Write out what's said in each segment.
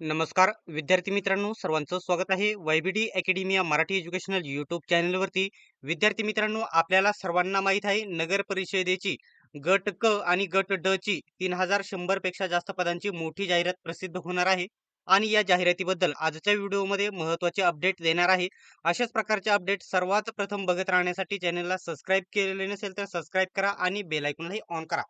नमस्कार विद्यार्थी मित्रांनो, सर्वांचं स्वागत आहे वायबीडी अकॅडमी या मराठी एज्युकेशनल यूट्यूब चॅनलवरती. विद्यार्थी मित्रांनो, आपल्याला सर्वांना माहित आहे नगर परिषदेची गट क आणि गट ड ची 3100 पेक्षा जास्त पदांची मोठी जाहिरात प्रसिद्ध होणार आहे. आणि या जाहिरातीबद्दल आजच्या व्हिडिओमध्ये महत्त्वाचे अपडेट देणार आहे. अशाच प्रकारचे अपडेट सर्वात प्रथम बघत राहण्यासाठी चॅनलला सबस्क्राईब केलेले नसेल तर सबस्क्राईब करा आणि बेल आयकॉनलाही ऑन करा.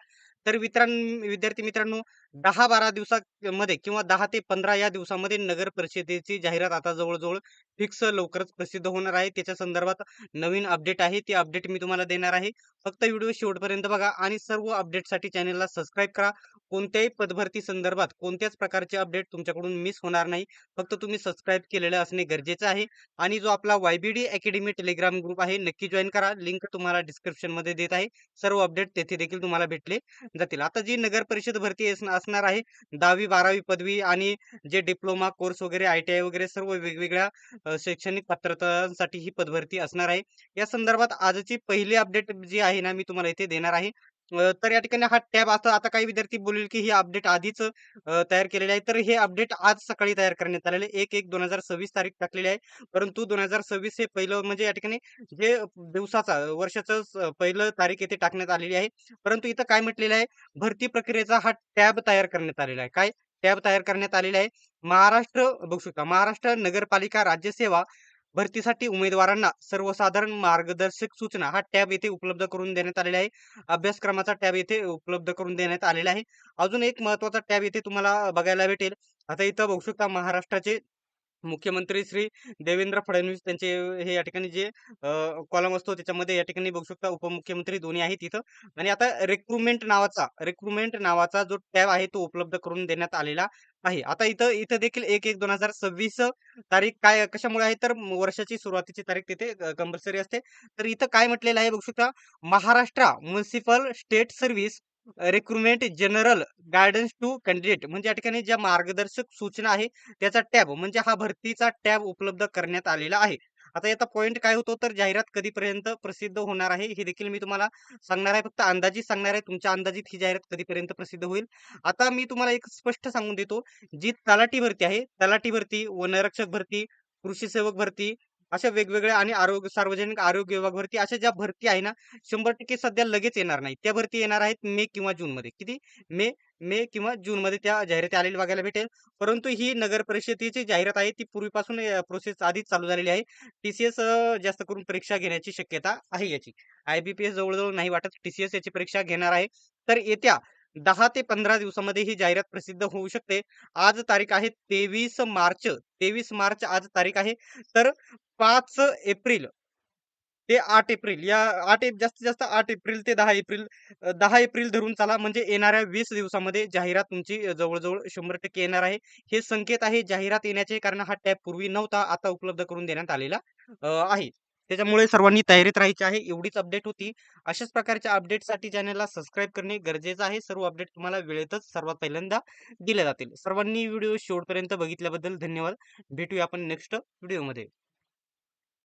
तर विद्यार्थी मित्रांनो, 10-12 दिवसामध्ये किंवा 10 ते 15 या दिवसामध्ये नगर परिषदेची जाहिरात आता जवळ-जवळ फिक्स लवकरच प्रसिद्ध होणार आहे. त्याच्या संदर्भात नवीन अपडेट आहे. ते अपडेट मी तुम्हाला देणार आहे. फक्त व्हिडिओ शेवटपर्यंत बघा आणि सर्व अपडेटसाठी चॅनलला सबस्क्राईब करा. कोणत्याही पदभरती संदर्भात कोणत्याच प्रकारचे अपडेट तुमच्याकडून मिस होणार नाही. फक्त तुम्ही सबस्क्राईब केलेलं असणे गरजेचं आहे. आणि जो आपला वायबीडी अकॅडमी टेलिग्राम ग्रुप आहे, नक्की जॉइन करा. लिंक तुम्हाला डिस्क्रिप्शनमध्ये देत आहे. सर्व अपडेट तेथे देखील तुम्हाला भेटले जातील. आता जी नगर परिषद भरती असणार आहे, 10वी 12वी पदवी आणि जे डिप्लोमा कोर्स वगैरे आय-टी-आय वगैरे सर्व वेगवेगळ्या शैक्षणिक पात्रतांसाठी ही पदभरती असणार आहे. या संदर्भात आजची पहिली अपडेट जी आहे ना, मी तुम्हाला इथे देणार आहे. तर या ठिकाणी हा टॅब आता काही विद्यार्थी बोलतील की ही अपडेट आधीच तयार केलेली आहे. तर हे अपडेट आज सकाळी तयार करण्यात आलेले 1/1/2026 तारीख टाकलेली आहे. परंतु 2026 हे पहिलं म्हणजे या ठिकाणी जे दिवसाचा वर्षाचं पहिलं तारीख येथे टाकण्यात आलेली आहे. परंतु इथं काय म्हटलेलं आहे, भरती प्रक्रियेचा हा टॅब तयार करण्यात आलेला आहे. काय टॅब तयार करण्यात आलेला आहे. महाराष्ट्र बघू शकता, महाराष्ट्र नगरपालिका राज्यसेवा भरतीसाठी उमेदवारांना सर्वसाधारण मार्गदर्शक सूचना हा टॅब येथे उपलब्ध करून देण्यात आलेला आहे. अभ्यासक्रमाचा टॅब येथे उपलब्ध करून देण्यात आलेला आहे. अजून एक महत्त्वाचा टॅब येथे तुम्हाला बघायला भेटेल. आता इथं बघू शकता महाराष्ट्राचे मुख्यमंत्री श्री देवेंद्र फडणवीस त्यांचे हे या ठिकाणी जे कॉलम असतो त्याच्यामध्ये या ठिकाणी बघू शकता उपमुख्यमंत्री दोन्ही आहेत तिथं. आणि आता रिक्रुटमेंट नावाचा जो टॅब आहे तो उपलब्ध करून देण्यात आलेला आहे. आता इथं इथं देखील 1/1/2026 तारीख काय कशामुळे आहे तर वर्षाची सुरुवातीची तारीख तिथे कंपल्सरी असते. तर इथं काय म्हटलेलं आहे बघू शकता, Maharashtra municipal state service recruitment general guidance to candidate म्हणजे या ठिकाणी ज्या मार्गदर्शक सूचना आहे त्याचा टॅब म्हणजे हा भरतीचा टॅब उपलब्ध करण्यात आलेला आहे. आता याचा पॉइंट काय होतो तर जाहिरात कधीपर्यंत प्रसिद्ध होणार आहे हे देखील मी तुम्हाला सांगणार आहे. फक्त अंदाजित सांगणार आहे. तुमच्या अंदाजित ही जाहिरात कधीपर्यंत प्रसिद्ध होईल. आता मी तुम्हाला एक स्पष्ट सांगून देतो, जी तलाठी भरती आहे, तलाठी भरती, वनरक्षक भरती, कृषी सेवक भरती अशा वेगवेगळ्या आणि सार्वजनिक आरोग्य विभाग भरती अशा ज्या भरती आहे ना, 100% सध्या लगेच येणार नाही. त्या भरती येणार आहेत मे किंवा जूनमध्ये. किती? मे मे किंवा जूनमध्ये त्या जाहिराती आलेल्या बघायला भेटेल. परंतु ही नगर परिषदेची जाहिरात आहे ती पूर्वीपासून प्रोसेस आधीच चालू झालेली आहे. टी-सी-एस जास्त करून परीक्षा घेण्याची शक्यता आहे याची. आय-बी-पी-एस जवळ-जवळ नाही वाटत. टी-सी-एस याची परीक्षा घेणार आहे. तर येत्या 10 ते 15 दिवसामध्ये ही जाहिरात प्रसिद्ध होऊ शकते. आज तारीख आहे 23 मार्च. 23 मार्च आज तारीख आहे. तर 5 एप्रिल ते 8 एप्रिल या जास्तीत जास्त 8 एप्रिल ते 10 एप्रिल 10 एप्रिल धरून चाला म्हणजे येणाऱ्या 20 दिवसामध्ये जाहिरात तुमची जवळ-जवळ 100% येणार आहे. हे संकेत आहे जाहिरात येण्याचे कारण हा टॅब पूर्वी नव्हता, आता उपलब्ध करून देण्यात आलेला आहे. त्याच्यामुळे सर्वांनी तयारीत राहायची आहे. एवढीच अपडेट होती. अशाच प्रकारच्या अपडेटसाठी चॅनलला सबस्क्राईब करणे गरजेचं आहे. सर्व अपडेट तुम्हाला वेळेतच सर्वात पहिल्यांदा दिले जातील. सर्वांनी व्हिडिओ शेवटपर्यंत बघितल्याबद्दल धन्यवाद. भेटूया आपण नेक्स्ट व्हिडिओमध्ये.